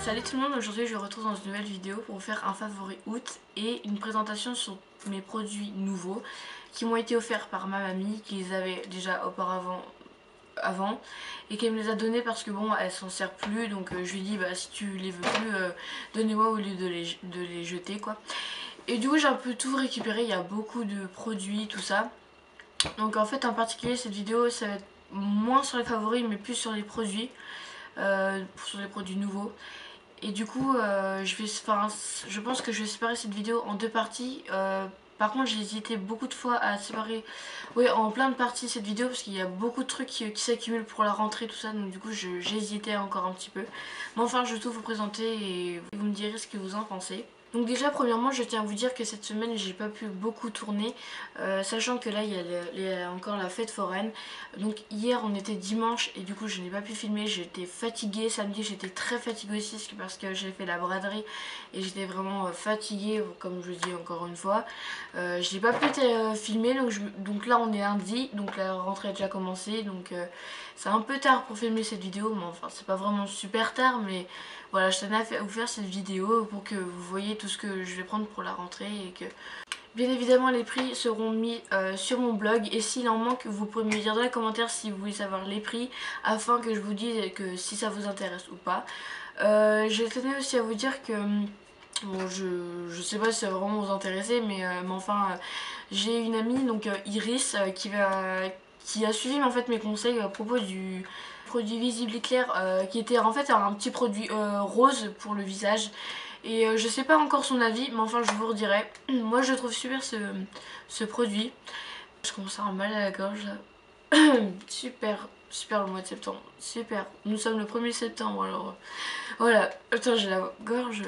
Salut tout le monde, aujourd'hui je vous retrouve dans une nouvelle vidéo pour vous faire un favori août et une présentation sur mes produits nouveaux qui m'ont été offerts par ma mamie qui les avait déjà auparavant et qu'elle me les a donnés parce que bon elle s'en sert plus, donc je lui ai dit bah si tu les veux plus donnez-moi au lieu de les jeter quoi. Et du coup j'ai un peu tout récupéré, il y a beaucoup de produits tout ça, donc en fait en particulier cette vidéo ça va être moins sur les favoris mais plus sur les produits, sur les produits nouveaux. Et du coup, je pense que je vais séparer cette vidéo en deux parties. Par contre, j'ai hésité beaucoup de fois à séparer en plein de parties cette vidéo parce qu'il y a beaucoup de trucs qui s'accumulent pour la rentrée, tout ça. Donc du coup, j'ai hésité encore un petit peu. Mais enfin, je vais tout vous présenter et vous me direz ce que vous en pensez. Donc déjà premièrement je tiens à vous dire que cette semaine j'ai pas pu beaucoup tourner, sachant que là il y a encore la fête foraine. Donc hier on était dimanche et du coup je n'ai pas pu filmer, j'étais fatiguée. Samedi j'étais très fatiguée aussi parce que j'ai fait la braderie et j'étais vraiment fatiguée comme je dis encore une fois. Je n'ai pas pu filmer donc là on est lundi, donc la rentrée a déjà commencé, donc c'est un peu tard pour filmer cette vidéo, mais enfin c'est pas vraiment super tard, mais voilà, je tenais à vous faire cette vidéo pour que vous voyez tout ce que je vais prendre pour la rentrée et que bien évidemment les prix seront mis sur mon blog, et s'il en manque vous pouvez me dire dans les commentaires si vous voulez savoir les prix afin que je vous dise que si ça vous intéresse ou pas. Je tenais aussi à vous dire que bon, je sais pas si ça va vraiment vous intéresser, mais enfin j'ai une amie donc Iris qui a suivi en fait mes conseils à propos du produit visible éclair qui était en fait un petit produit rose pour le visage. Et je sais pas encore son avis, mais enfin je vous redirai. Moi je trouve super ce produit. Je commence à avoir mal à la gorge là. Super, super le mois de septembre. Super. Nous sommes le 1er septembre alors. Voilà. Attends, j'ai la gorge.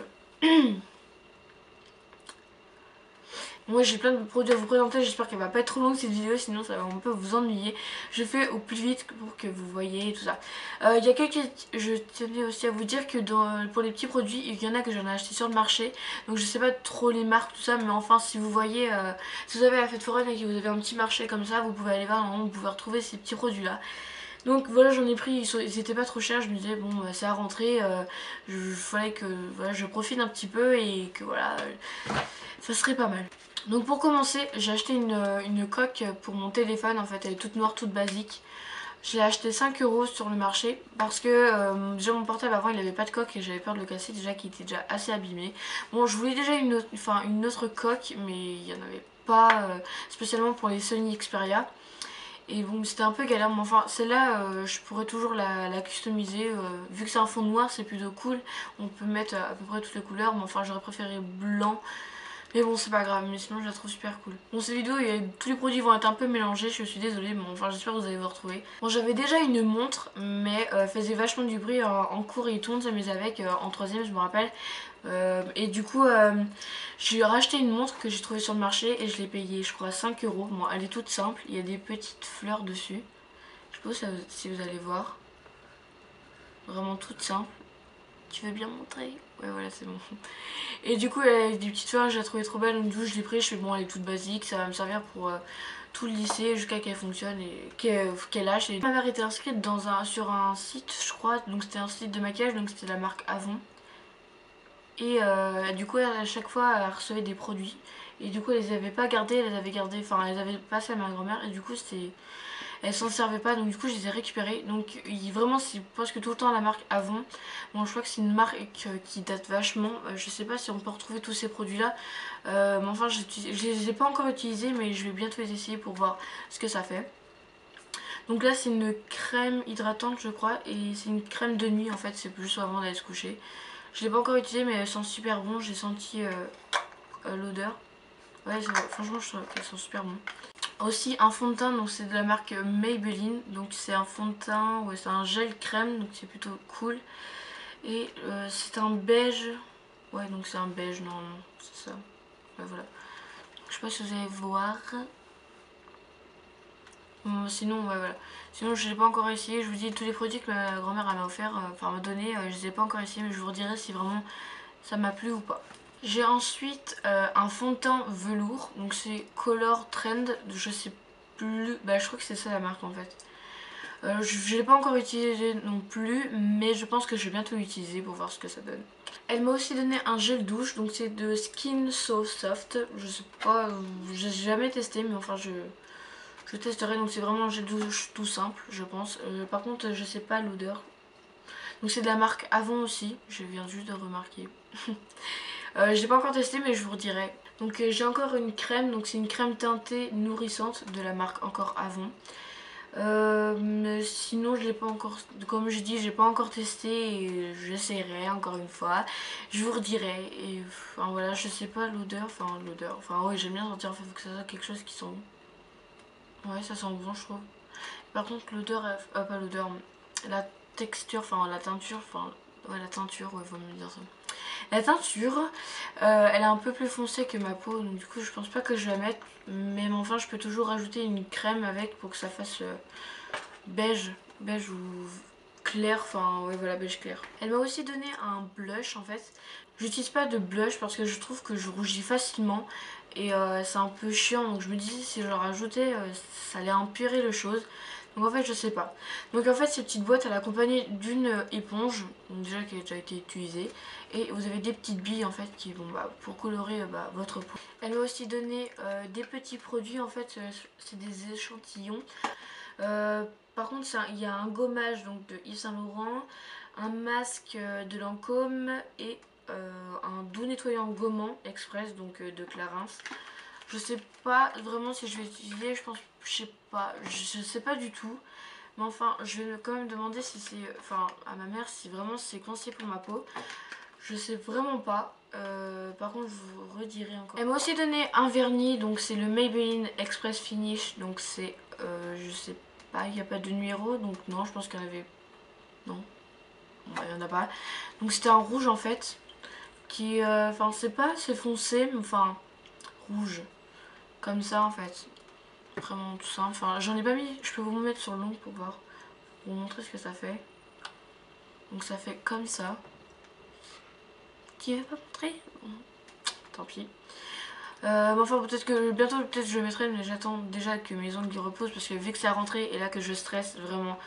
Moi j'ai plein de produits à vous présenter, j'espère qu'elle va pas être trop longue cette vidéo, sinon ça va un peu vous ennuyer. Je fais au plus vite pour que vous voyez tout ça. Il y a quelques... Je tenais aussi à vous dire que pour les petits produits, il y en a que j'en ai acheté sur le marché. Donc je sais pas trop les marques, tout ça, mais enfin si vous voyez, si vous avez la fête foraine et que vous avez un petit marché comme ça, vous pouvez aller voir, normalement vous pouvez retrouver ces petits produits là. Donc voilà, j'en ai pris, ils étaient pas trop chers, je me disais bon c'est à rentrer, il fallait que voilà, je profite un petit peu et que voilà, ça serait pas mal. Donc pour commencer, j'ai acheté une coque pour mon téléphone, en fait elle est toute noire, toute basique. Je l'ai acheté 5 € sur le marché parce que déjà mon portable avant il avait pas de coque et j'avais peur de le casser, déjà qu'il était déjà assez abîmé. Bon, je voulais déjà une autre coque, mais il n'y en avait pas spécialement pour les Sony Xperia. Et bon, c'était un peu galère, mais enfin celle-là je pourrais toujours la customiser, vu que c'est un fond noir c'est plutôt cool. On peut mettre à peu près toutes les couleurs, mais enfin j'aurais préféré blanc. Mais bon, c'est pas grave, mais sinon je la trouve super cool. Bon, cette vidéo, tous les produits vont être un peu mélangés, je suis désolée, mais enfin j'espère que vous allez vous retrouver. Bon, j'avais déjà une montre, mais faisait vachement du bruit en cours et tout, ça m'est avec en troisième, je me rappelle. Et du coup, j'ai racheté une montre que j'ai trouvée sur le marché et je l'ai payée, je crois, 5 €. Bon, elle est toute simple, il y a des petites fleurs dessus. Je sais pas si vous allez voir. Vraiment toute simple. Tu veux bien montrer? Ouais, voilà, c'est bon. Et du coup, elle a des petites fleurs, je la trouvais trop belle, donc du coup, je l'ai pris. Je fais bon, elle est toute basique, ça va me servir pour tout le lycée jusqu'à qu'elle fonctionne et qu'elle lâche. Et ma mère était inscrite sur un site, je crois, donc c'était un site de maquillage, donc c'était la marque Avon. Et du coup, à chaque fois, elle recevait des produits. Et du coup, elle les avait pas gardés, elle les avait gardés, enfin, elle les avait passés à ma grand-mère. Et du coup, elle s'en servait pas, donc du coup je les ai récupérés. Donc vraiment c'est presque tout le temps la marque Avon. Bon, je crois que c'est une marque qui date vachement, je sais pas si on peut retrouver tous ces produits là, mais enfin je les ai pas encore utilisés, mais je vais bientôt les essayer pour voir ce que ça fait. Donc là c'est une crème hydratante je crois, et c'est une crème de nuit en fait, c'est juste avant d'aller se coucher. Je l'ai pas encore utilisée mais elle sent super bon, j'ai senti l'odeur. Ouais, franchement je trouve qu'elle sent super bon. Aussi un fond de teint, donc c'est de la marque Maybelline, donc c'est un fond de teint, ouais, c'est un gel crème, donc c'est plutôt cool. Et c'est un beige, ouais, donc c'est un beige normalement, c'est ça. Ouais, voilà. Je sais pas si vous allez voir. Sinon, ouais, voilà. Sinon, je l'ai pas encore essayé. Je vous dis, tous les produits que ma grand-mère m'a offert, enfin m'a donné, je les ai pas encore essayés, mais je vous redirai si vraiment ça m'a plu ou pas. J'ai ensuite un fond de teint velours, donc c'est Color Trend, je sais plus, bah je crois que c'est ça la marque en fait. Je ne l'ai pas encore utilisé non plus, mais je pense que je vais bientôt l'utiliser pour voir ce que ça donne. Elle m'a aussi donné un gel douche, donc c'est de Skin So Soft. Je sais pas, j'ai jamais testé, mais enfin je testerai. Donc c'est vraiment un gel douche tout simple, je pense. Par contre, je sais pas l'odeur. Donc c'est de la marque Avon aussi, je viens juste de remarquer. Je l'ai pas encore testé, mais je vous redirai. Donc j'ai encore une crème, donc c'est une crème teintée nourrissante de la marque encore Avon. Mais sinon je l'ai pas encore, comme je dis, j'ai pas encore testé et j'essaierai encore une fois, je vous redirai. Et enfin voilà, je sais pas l'odeur, enfin ouais, j'aime bien sentir, faut que ça soit quelque chose qui sent bon. Ouais, ça sent bon, je trouve. Par contre l'odeur, pas l'odeur, la texture, enfin la teinture, enfin ouais, la teinture, ouais, faut me dire ça. La teinture, elle est un peu plus foncée que ma peau, donc du coup je pense pas que je vais la mettre, mais enfin je peux toujours rajouter une crème avec pour que ça fasse beige ou clair, enfin ouais voilà, beige clair. Elle m'a aussi donné un blush en fait. J'utilise pas de blush parce que je trouve que je rougis facilement et c'est un peu chiant, donc je me dis si je le rajoutais ça allait empirer les choses. Donc en fait je sais pas. Donc en fait cette petite boîte elle est accompagnée d'une éponge, donc déjà qui a déjà été utilisée, et vous avez des petites billes en fait qui vont pour colorer votre peau. Elle m'a aussi donné des petits produits en fait, c'est des échantillons. Par contre il y a un gommage donc de Yves Saint Laurent, un masque de Lancôme et un doux nettoyant gommant express donc de Clarins. Je sais pas vraiment si je vais utiliser, je pense, je sais pas du tout. Mais enfin, je vais quand même demander si c'est, enfin, à ma mère si vraiment c'est conseillé pour ma peau. Je sais vraiment pas. Par contre, je vous redirai encore. Elle m'a aussi donné un vernis, donc c'est le Maybelline Express Finish. Donc c'est, je sais pas, il n'y a pas de numéro, donc non, je pense qu'il y en avait. Non, il n'y en a pas. Donc c'était un rouge en fait, qui, enfin, c'est pas assez foncé, mais enfin, rouge. Comme ça en fait. Vraiment tout simple. Enfin, j'en ai pas mis, je peux vous mettre sur l'ongle pour voir. Pour vous montrer ce que ça fait. Donc ça fait comme ça. Qui veut pas montrer? Bon, tant pis. Mais enfin peut-être que bientôt peut-être je le mettrai, mais j'attends déjà que mes ongles y reposent parce que vu que c'est à rentrer et là que je stresse vraiment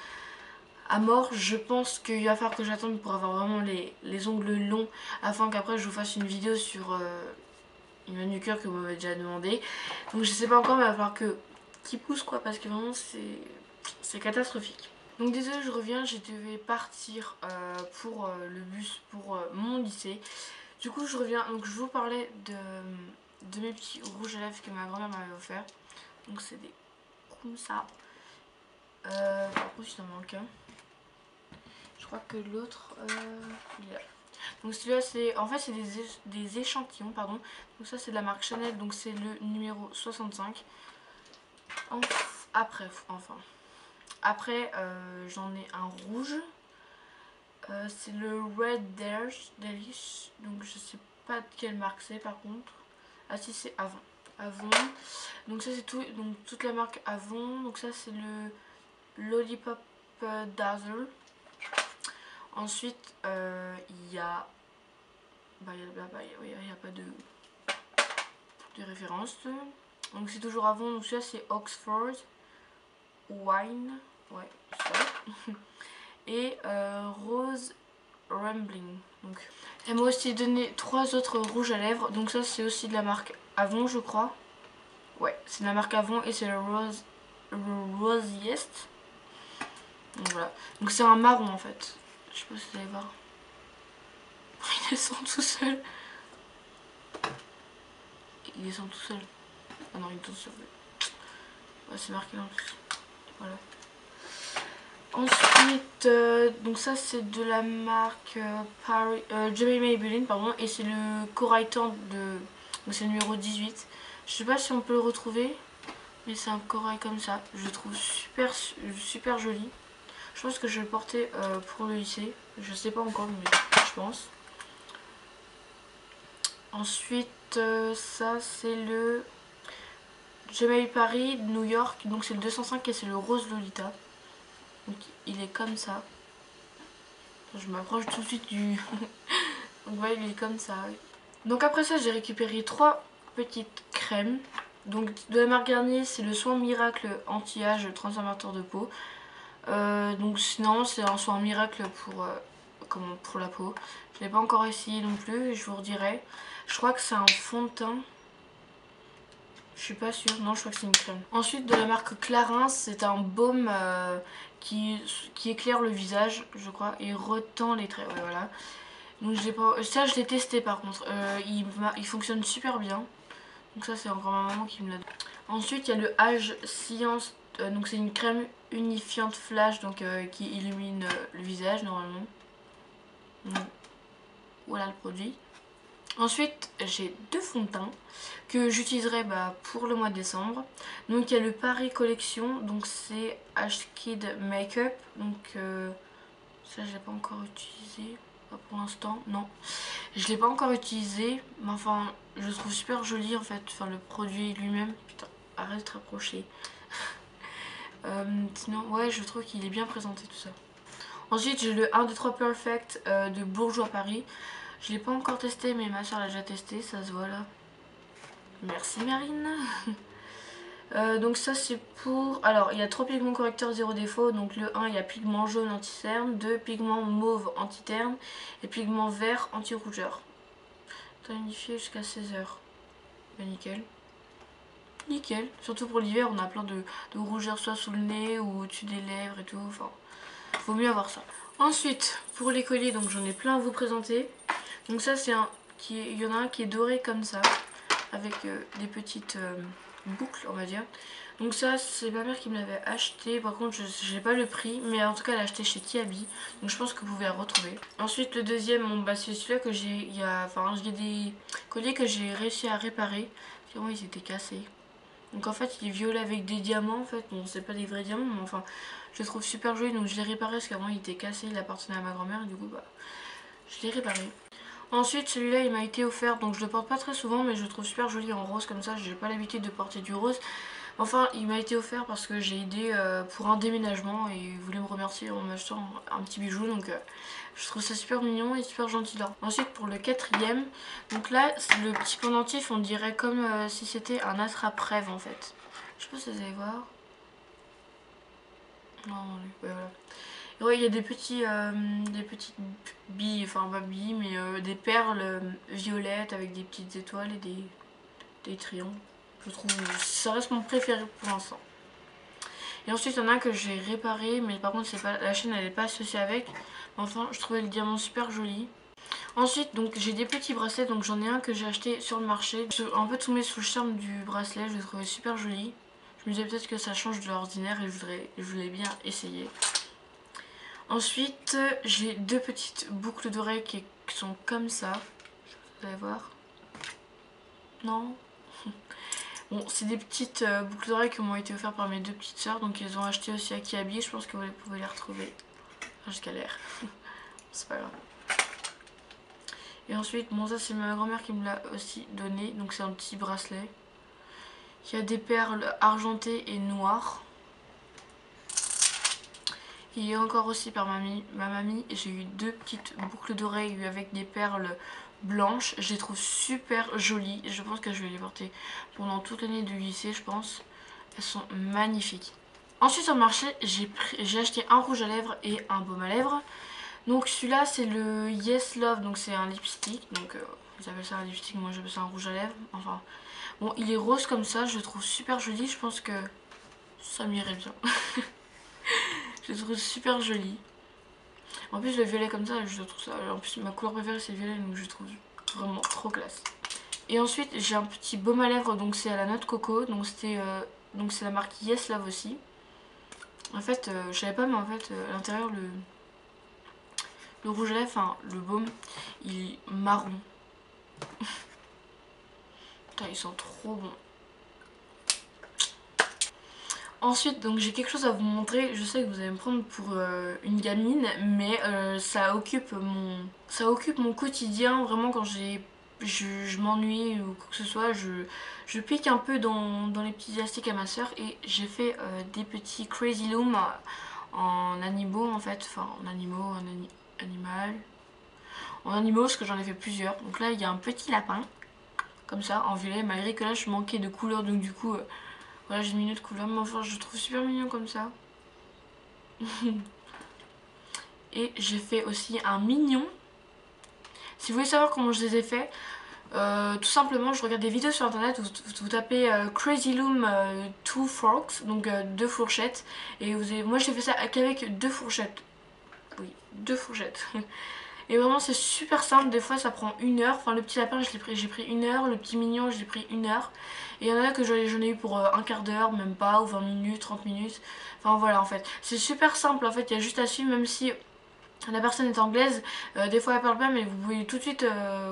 à mort, je pense qu'il va falloir que j'attende pour avoir vraiment les ongles longs afin qu'après je vous fasse une vidéo sur une manucure que vous m'avez déjà demandé. Donc je sais pas encore, mais il va falloir que qui pousse quoi, parce que vraiment c'est catastrophique. Donc désolé, je reviens, je devais partir pour le bus pour mon lycée. Du coup je reviens, donc je vous parlais de mes petits rouges à lèvres que ma grand-mère m'avait offert. Donc c'est des comme ça. Par contre il en manque un. Je crois que l'autre il est là. Donc celui-là c'est, en fait c'est des échantillons pardon. Donc ça c'est de la marque Chanel, donc c'est le numéro 65. Après j'en ai un rouge. C'est le Red Delish, donc je sais pas de quelle marque c'est par contre. Ah si, c'est Avon. Avon. Donc ça c'est tout, donc toute la marque Avon. Donc ça c'est le Lollipop Dazzle. Ensuite il y a il n'y a pas de référence. Donc c'est toujours Avon. Donc celui-là c'est Oxford Wine. Ouais, ça. Et Rose Rambling. Donc, elle m'a aussi donné 3 autres rouges à lèvres. Donc ça c'est aussi de la marque Avon je crois. Ouais, c'est de la marque Avon et c'est le Rosiest. Donc voilà. Donc c'est un marron en fait. Je sais pas si vous allez voir. Il descend tout seul. Il descend tout seul. Ah non, il tombe sur le... Ouais, c'est marqué en plus. Voilà. Ensuite, donc ça c'est de la marque Jamie Maybelline, pardon, et c'est le corail tendre de, donc c'est le numéro 18. Je sais pas si on peut le retrouver, mais c'est un corail comme ça. Je le trouve super joli. Je pense que je vais le porter pour le lycée. Je sais pas encore, mais je pense. Ensuite, ça c'est le Jamie Paris New York, donc c'est le 205 et c'est le rose Lolita. Donc il est comme ça. Je m'approche tout de suite du... Donc ouais, il est comme ça. Donc après ça, j'ai récupéré 3 petites crèmes. Donc de la marque Garnier, c'est le Soin Miracle Anti-Âge transformateur de peau. Donc sinon c'est un soin miracle pour la peau. Je l'ai pas encore essayé non plus, je vous redirai. Je crois que c'est un fond de teint. Je suis pas sûre, non je crois que c'est une crème. Ensuite de la marque Clarins, c'est un baume qui éclaire le visage je crois et retend les traits, ouais, voilà. Donc ça je l'ai testé par contre, il fonctionne super bien. Donc ça c'est encore ma maman qui me l'a donné. Ensuite il y a le Age Science, donc c'est une crème unifiante flash donc qui illumine le visage normalement. Donc, voilà le produit. Ensuite, j'ai deux fonds de teint que j'utiliserai pour le mois de décembre. Donc il y a le Paris Collection, donc c'est H-Kid Makeup. Donc ça je l'ai pas encore utilisé, pas pour l'instant, non. Je l'ai pas encore utilisé, mais enfin je le trouve super joli en fait, enfin le produit lui-même. Putain, arrête de te rapprocher. Sinon, ouais, je trouve qu'il est bien présenté tout ça. Ensuite, j'ai le 1, 2, 3 Perfect de Bourjois Paris. Je l'ai pas encore testé, mais ma soeur l'a déjà testé, ça se voit là. Merci Marine. Donc ça c'est pour... Alors il y a 3 pigments correcteurs 0 défaut. Donc le 1 il y a pigment jaune anti-cerne, 2 pigment mauve anti-terne et pigment vert anti-rougeur. Temps unifié jusqu'à 16h. Bah nickel. Nickel. Surtout pour l'hiver on a plein de rougeurs soit sous le nez ou au-dessus des lèvres et tout. Enfin, vaut mieux avoir ça. Ensuite pour les colliers, donc j'en ai plein à vous présenter. Donc ça c'est il y en a un qui est doré comme ça, avec des petites boucles on va dire. Donc ça c'est ma mère qui me l'avait acheté, par contre je n'ai pas le prix, mais en tout cas elle l'a acheté chez Kiabi, donc je pense que vous pouvez la retrouver. Ensuite le deuxième, bon, c'est celui-là que j'ai, j'ai des colliers que j'ai réussi à réparer, sinon ils étaient cassés. Donc en fait il est violet avec des diamants en fait, bon c'est pas des vrais diamants mais enfin je le trouve super joli, donc je l'ai réparé parce qu'avant il était cassé, il appartenait à ma grand-mère et du coup je l'ai réparé. Ensuite celui-là il m'a été offert, donc je le porte pas très souvent mais je le trouve super joli en rose comme ça, j'ai pas l'habitude de porter du rose. Enfin il m'a été offert parce que j'ai aidé pour un déménagement et il voulait me remercier en m'achetant un petit bijou, donc je trouve ça super mignon et super gentil là. Ensuite pour le quatrième, donc là le petit pendentif on dirait comme si c'était un attrape-rêve en fait. Je sais pas si vous allez voir. Non, ouais, voilà. Ouais, il y a des petites billes, enfin pas billes, mais des perles violettes avec des petites étoiles et des triangles. Je trouve ça reste mon préféré pour l'instant. Et ensuite, il y en a un que j'ai réparé, mais par contre, la chaîne elle n'est pas associée avec. Enfin, je trouvais le diamant super joli. Ensuite, donc j'ai des petits bracelets, donc j'en ai un que j'ai acheté sur le marché. Je suis un peu tombée sous le charme du bracelet, je le trouvais super joli. Je me disais peut-être que ça change de l'ordinaire et je voulais bien essayer. Ensuite, j'ai deux petites boucles d'oreilles qui sont comme ça. Vous allez voir. Non. Bon, c'est des petites boucles d'oreilles qui m'ont été offertes par mes deux petites soeurs. Donc, elles ont acheté aussi à Kiabi. Je pense que vous pouvez les retrouver. Enfin, je galère. C'est pas grave. Et ensuite, bon, ça, c'est ma grand-mère qui me l'a aussi donné. Donc, c'est un petit bracelet. Il y a des perles argentées et noires. Et encore aussi par ma mamie, j'ai eu deux petites boucles d'oreilles avec des perles blanches. Je les trouve super jolies. Je pense que je vais les porter pendant toute l'année du lycée, je pense. Elles sont magnifiques. Ensuite sur le marché, j'ai acheté un rouge à lèvres et un baume à lèvres. Donc celui-là c'est le Yes Love, donc c'est un lipstick. Donc ils appellent ça un lipstick, moi j'appelle ça un rouge à lèvres. Enfin, bon, il est rose comme ça, je le trouve super joli. Je pense que ça m'irait bien. Je le trouve super joli. En plus le violet comme ça, je trouve ça... En plus ma couleur préférée c'est le violet, donc je trouve vraiment trop classe. Et ensuite j'ai un petit baume à lèvres, donc c'est à la noix de coco. Donc c'est la marque Yes Love aussi. En fait je savais pas, mais en fait à l'intérieur le rouge à lèvres, enfin le baume, il est marron. Putain, ils sont trop bons. Ensuite, donc j'ai quelque chose à vous montrer. Je sais que vous allez me prendre pour une gamine, mais ça occupe mon quotidien. Vraiment, quand je m'ennuie ou quoi que ce soit, je pique un peu dans les petits élastiques à ma soeur. Et j'ai fait des petits Crazy Loom en animaux en fait. Enfin, en animaux, animal. En animaux, parce que j'en ai fait plusieurs. Donc là, il y a un petit lapin, comme ça, en violet. Malgré que là, je manquais de couleurs, donc du coup... voilà, j'ai mis une autre couleur, mais enfin je le trouve super mignon comme ça. Et j'ai fait aussi un mignon. Si vous voulez savoir comment je les ai fait, tout simplement je regarde des vidéos sur internet, vous tapez Crazy Loom 2 forks, donc 2 fourchettes, et moi j'ai fait ça qu'avec 2 fourchettes. Oui, 2 fourchettes. Et vraiment c'est super simple, des fois ça prend 1 heure. Enfin le petit lapin j'ai pris 1 heure, le petit mignon j'ai pris 1 heure. Et il y en a que j'en ai eu pour un quart d'heure, même pas, ou 20 minutes, 30 minutes. Enfin voilà en fait. C'est super simple en fait, il y a juste à suivre, même si la personne est anglaise, des fois elle parle pas, mais vous pouvez tout de suite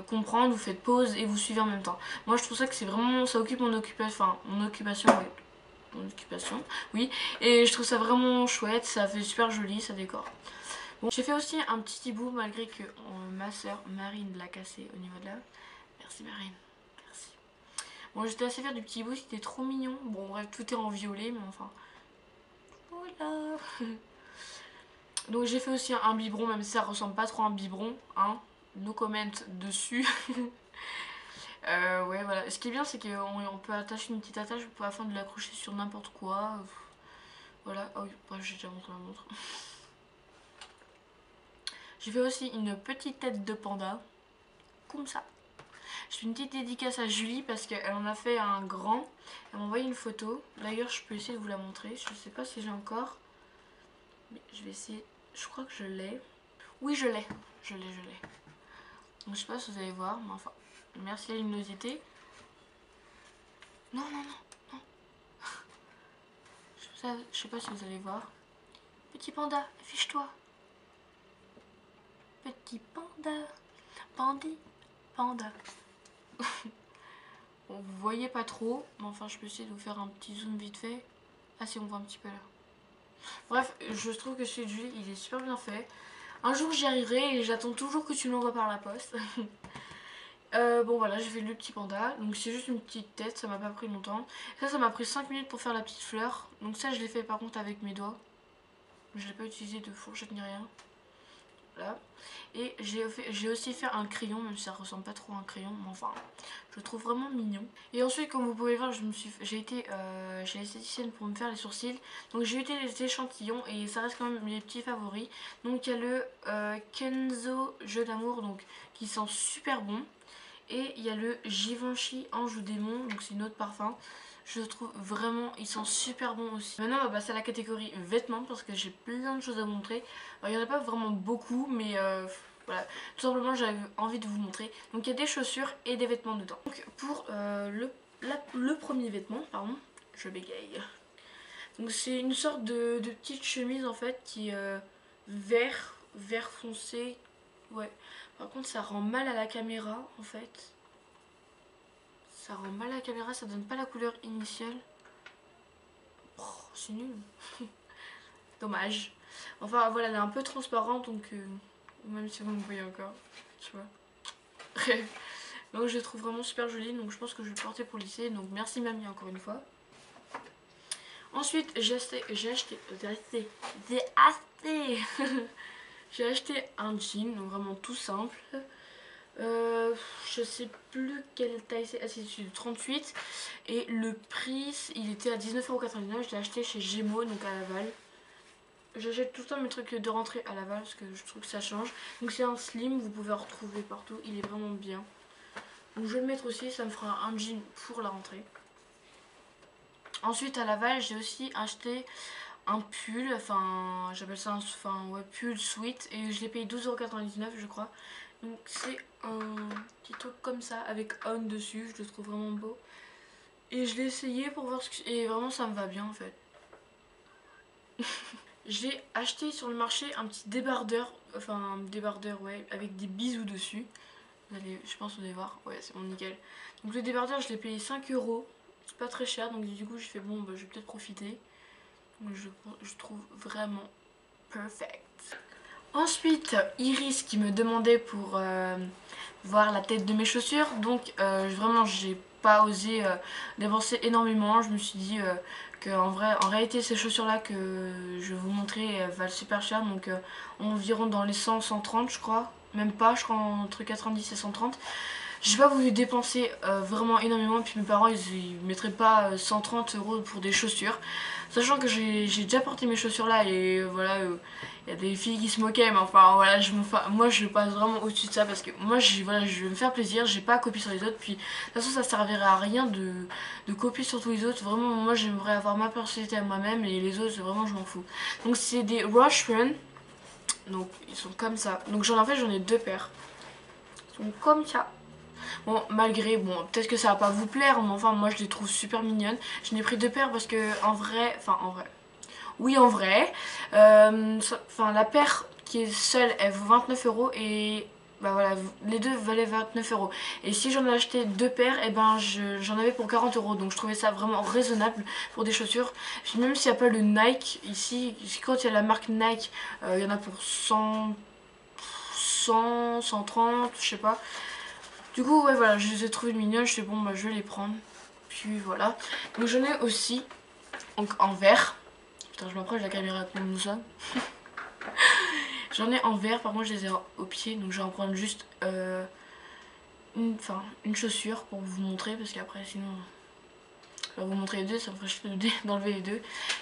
comprendre, vous faites pause et vous suivez en même temps. Moi je trouve ça que c'est vraiment, ça occupe mon occupation, enfin mon occupation, oui. Mon occupation, oui. Et je trouve ça vraiment chouette, ça fait super joli, ça décore. Bon, j'ai fait aussi un petit hibou malgré que ma soeur Marine l'a cassé au niveau de là. Merci Marine, merci. Bon j'étais assez fière du petit hibou, c'était trop mignon. Bon bref, tout est en violet, mais enfin... Voilà. Donc j'ai fait aussi un biberon, même si ça ressemble pas trop à un biberon, hein. No comment dessus. Ouais voilà. Ce qui est bien c'est qu'on peut attacher une petite attache afin de l'accrocher sur n'importe quoi. Voilà. Oh oui, bref, j'ai déjà montré la montre. J'ai fait aussi une petite tête de panda. Comme ça. Je fais une petite dédicace à Julie parce qu'elle en a fait un grand. Elle m'a envoyé une photo. D'ailleurs je peux essayer de vous la montrer. Je sais pas si j'ai encore. Mais je vais essayer. Je crois que je l'ai. Oui je l'ai. Je l'ai. Donc je sais pas si vous allez voir, mais enfin, merci la luminosité. Non, non, non, non. Je sais pas si vous allez voir. Petit panda, affiche-toi. Petit panda. Pandi. Panda. Bon, vous voyez pas trop, mais enfin je peux essayer de vous faire un petit zoom vite fait. Ah si, on voit un petit peu là. Bref, je trouve que celui de Julie, il est super bien fait. Un jour j'y arriverai et j'attends toujours que tu l'envoies par la poste. Bon voilà, j'ai fait le petit panda. Donc c'est juste une petite tête, ça m'a pas pris longtemps. Ça m'a pris 5 minutes pour faire la petite fleur. Donc ça je l'ai fait par contre avec mes doigts. Je l'ai pas utilisé de fourchette ni rien. Voilà. Et j'ai aussi fait un crayon, même si ça ressemble pas trop à un crayon, mais enfin je le trouve vraiment mignon. Et ensuite comme vous pouvez voir, j'ai été chez l'esthéticienne pour me faire les sourcils. Donc j'ai eu les échantillons et ça reste quand même mes petits favoris. Donc il y a le Kenzo Jeu d'amour, donc qui sent super bon. Et il y a le Givenchy Ange ou Démon, donc c'est une autre parfum. Je le trouve vraiment, ils sont super bons aussi. Maintenant on va passer à la catégorie vêtements parce que j'ai plein de choses à vous montrer. Alors, il n'y en a pas vraiment beaucoup, mais voilà, tout simplement j'avais envie de vous montrer. Donc il y a des chaussures et des vêtements dedans. Donc pour le premier vêtement, pardon, je bégaye. Donc c'est une sorte de petite chemise en fait qui est vert foncé. Ouais. Par contre ça rend mal à la caméra en fait. Ça rend mal à la caméra, ça donne pas la couleur initiale. Oh, c'est nul. Dommage. Enfin voilà, elle est un peu transparente donc même si vous me voyez encore, tu vois. Donc je la trouve vraiment super jolie, donc je pense que je vais le porter pour le lycée. Donc merci mamie encore une fois. Ensuite j'ai acheté un jean, donc vraiment tout simple. Je sais plus quelle taille c'est. Ah, c'est du 38. Et le prix, il était à 19,99 €. Je l'ai acheté chez Gémeaux, donc à Laval. J'achète tout le temps mes trucs de rentrée à Laval parce que je trouve que ça change. Donc c'est un slim, vous pouvez retrouver partout. Il est vraiment bien. Donc je vais le mettre aussi, ça me fera un jean pour la rentrée. Ensuite à Laval, j'ai aussi acheté un pull, enfin j'appelle ça un ouais, pull sweat et je l'ai payé 12,99 € je crois. Donc c'est un petit truc comme ça avec on dessus, je le trouve vraiment beau. Et je l'ai essayé pour voir ce que... Et vraiment ça me va bien en fait. J'ai acheté sur le marché un petit débardeur, enfin un débardeur ouais, avec des bisous dessus. Vous allez, je pense que vous allez voir, ouais c'est bon nickel. Donc le débardeur je l'ai payé 5 €, c'est pas très cher donc du coup j'ai fait bon bah, je vais peut-être profiter. Donc je trouve vraiment perfect. Ensuite, Iris qui me demandait pour voir la tête de mes chaussures. Donc vraiment, j'ai pas osé dépenser énormément. Je me suis dit qu'en vrai, en réalité, ces chaussures-là que je vais vous montrer, elles valent super cher. Donc environ dans les 100, 130 je crois. Même pas, je crois entre 90 et 130. j'ai pas voulu dépenser vraiment énormément, puis mes parents ils mettraient pas 130 € pour des chaussures. Sachant que j'ai déjà porté mes chaussures là et voilà, il y a des filles qui se moquaient, mais enfin voilà, moi je passe vraiment au-dessus de ça parce que moi voilà, je veux me faire plaisir, j'ai pas à copier sur les autres, puis de toute façon ça servirait à rien de copier sur tous les autres. Vraiment, moi j'aimerais avoir ma personnalité à moi-même et les autres, vraiment je m'en fous. Donc c'est des Rush Run, donc ils sont comme ça. Donc en fait j'en ai deux paires, ils sont comme ça. Bon, malgré, bon, peut-être que ça va pas vous plaire, mais enfin, moi je les trouve super mignonnes. Je n'ai pris deux paires parce que, en vrai, oui, en vrai, la paire qui est seule, elle vaut 29 € et bah voilà, les deux valaient 29 €. Et si j'en ai acheté deux paires, et ben j'en avais pour 40 €. Donc je trouvais ça vraiment raisonnable pour des chaussures. Puis même s'il n'y a pas le Nike, ici, quand il y a la marque Nike, il y en a pour 130, je sais pas. Du coup, ouais, voilà, je les ai trouvées mignonnes. Je sais bon, bah, je vais les prendre. Puis voilà. Donc, j'en ai aussi en vert. Putain, je m'approche de la caméra comme ça. J'en ai en vert. Par contre, je les ai au pied. Donc, je vais en prendre juste une chaussure pour vous montrer. Parce qu'après, sinon, je vais vous montrer les deux. Ça me ferait chier d'enlever les deux.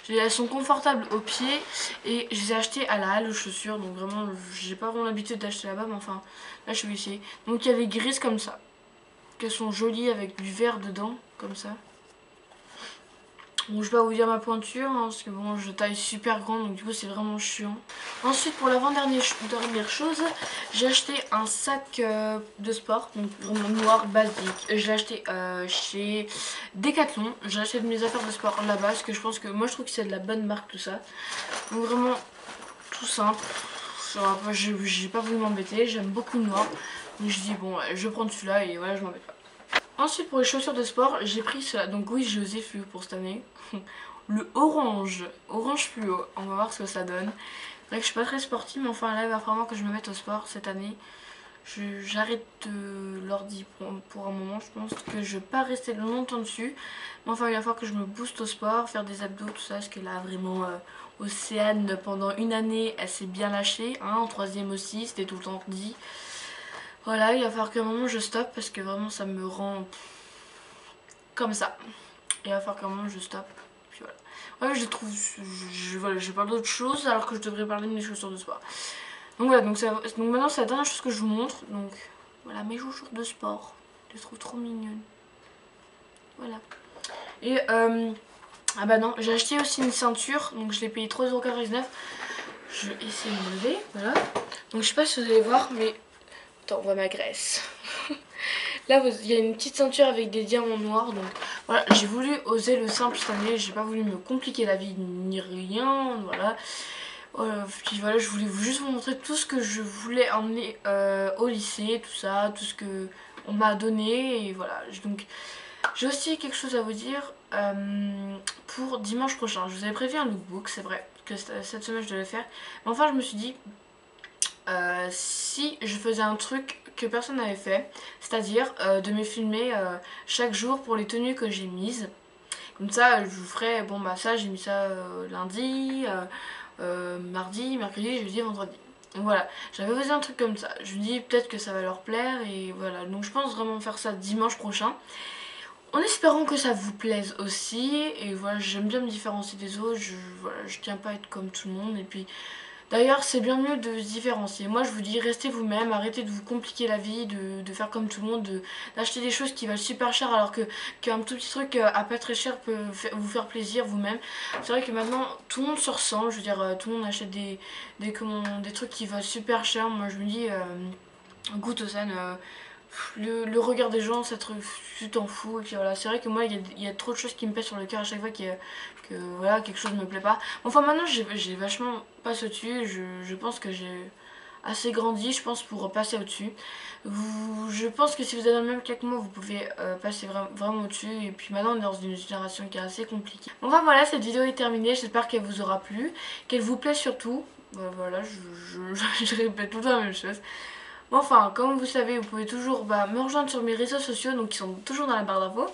Elles sont confortables au pied. Et je les ai achetées à la halle aux chaussures. Donc, vraiment, j'ai pas vraiment l'habitude d'acheter là-bas. Mais enfin, là, je suis ici. Donc, il y a les grises comme ça. Qu'elles sont jolies avec du vert dedans, comme ça. Bon, je vais pas vous dire ma pointure, hein, parce que bon, je taille super grande, donc du coup c'est vraiment chiant. Ensuite, pour l'avant-dernière chose, j'ai acheté un sac de sport, donc vraiment noir, basique. Je l'ai acheté chez Decathlon. J'ai acheté de mes affaires de sport là-bas, parce que je pense que moi je trouve que c'est de la bonne marque tout ça. Donc vraiment tout simple. J'ai pas voulu m'embêter, j'aime beaucoup le noir. Donc je dis bon, je vais prendre celui-là et voilà, je m'embête pas. Ensuite, pour les chaussures de sport, j'ai pris cela. Donc oui, je les ai fluo pour cette année. Le orange fluo. On va voir ce que ça donne. C'est vrai que je suis pas très sportive, mais enfin là, il va vraiment que je me mette au sport cette année. J'arrête l'ordi pour un moment. Je pense que je vais pas rester longtemps dessus. Mais enfin, il va falloir que je me booste au sport, faire des abdos, tout ça. Parce que là, vraiment, Océane, pendant une année, elle s'est bien lâchée. Hein, en troisième aussi, c'était tout le temps dit. Voilà, il va falloir qu'à un moment je stoppe parce que vraiment ça me rend comme ça. Il va falloir qu'à un moment je stoppe. Puis voilà. Ouais, je trouve. Voilà, je parle d'autre chose alors que je devrais parler de mes chaussures de sport. Donc voilà, donc maintenant c'est la dernière chose que je vous montre. Donc voilà, mes chaussures de sport. Je les trouve trop mignonnes. Voilà. Et ah bah non, j'ai acheté aussi une ceinture. Donc je l'ai payé 3,99 €. Je vais essayer de me lever. Voilà. Donc je sais pas si vous allez voir, mais. Attends, on voit ma graisse. Là, il y a une petite ceinture avec des diamants noirs. Donc voilà, j'ai voulu oser le simple cette année. J'ai pas voulu me compliquer la vie ni rien. Voilà. Puis voilà, je voulais juste vous montrer tout ce que je voulais emmener au lycée, tout ça, tout ce que on m'a donné. Et voilà. Donc j'ai aussi quelque chose à vous dire pour dimanche prochain. Je vous avais prévu un lookbook, c'est vrai que cette semaine je devais le faire. Mais enfin, je me suis dit. Si je faisais un truc que personne n'avait fait, c'est-à-dire de me filmer chaque jour pour les tenues que j'ai mises. Comme ça, je vous ferai, bon bah ça j'ai mis ça lundi, mardi, mercredi, jeudi, vendredi. Donc voilà, j'avais osé un truc comme ça. Je me dis peut-être que ça va leur plaire et voilà. Donc je pense vraiment faire ça dimanche prochain. En espérant que ça vous plaise aussi. Et voilà, j'aime bien me différencier des autres. Voilà, je tiens pas à être comme tout le monde. Et puis d'ailleurs, c'est bien mieux de se différencier. Moi, je vous dis, restez vous-même, arrêtez de vous compliquer la vie, de faire comme tout le monde, d'acheter des choses qui valent super cher alors qu'un tout petit truc à pas très cher peut vous faire plaisir vous-même. C'est vrai que maintenant, tout le monde se ressent. Je veux dire, tout le monde achète des trucs qui valent super cher. Moi, je me dis, goûte au scène. Le regard des gens, ça tu t'en fous. Et puis voilà, c'est vrai que moi, il y a trop de choses qui me pèsent sur le cœur à chaque fois que voilà, quelque chose me plaît pas. Enfin, maintenant, j'ai vachement passé au-dessus. Je pense que j'ai assez grandi, je pense, pour passer au-dessus. Je pense que si vous êtes dans le même cas que moi, vous pouvez passer vraiment au-dessus. Et puis maintenant, on est dans une génération qui est assez compliquée. Enfin voilà, cette vidéo est terminée. J'espère qu'elle vous aura plu, qu'elle vous plaît surtout. Voilà, je répète tout le temps la même chose. Enfin, comme vous savez, vous pouvez toujours me rejoindre sur mes réseaux sociaux, donc qui sont toujours dans la barre d'infos.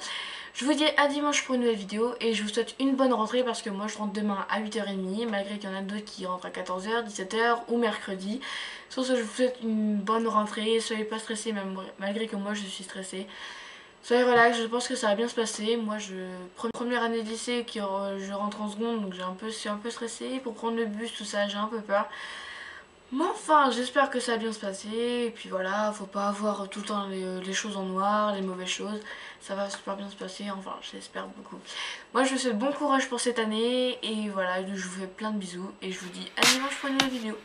Je vous dis à dimanche pour une nouvelle vidéo et je vous souhaite une bonne rentrée parce que moi je rentre demain à 8h30 malgré qu'il y en a d'autres qui rentrent à 14h, 17h ou mercredi. Sur ce, je vous souhaite une bonne rentrée, soyez pas stressés même malgré que moi je suis stressée. Soyez relax, je pense que ça va bien se passer. Moi, première année de lycée, je rentre en seconde, donc je suis un peu stressée. Pour prendre le bus, tout ça, j'ai un peu peur. Mais enfin, j'espère que ça va bien se passer. Et puis voilà, faut pas avoir tout le temps les choses en noir, les mauvaises choses. Ça va super bien se passer, enfin, j'espère beaucoup. Moi, je vous souhaite bon courage pour cette année. Et voilà, je vous fais plein de bisous. Et je vous dis à dimanche pour une nouvelle vidéo.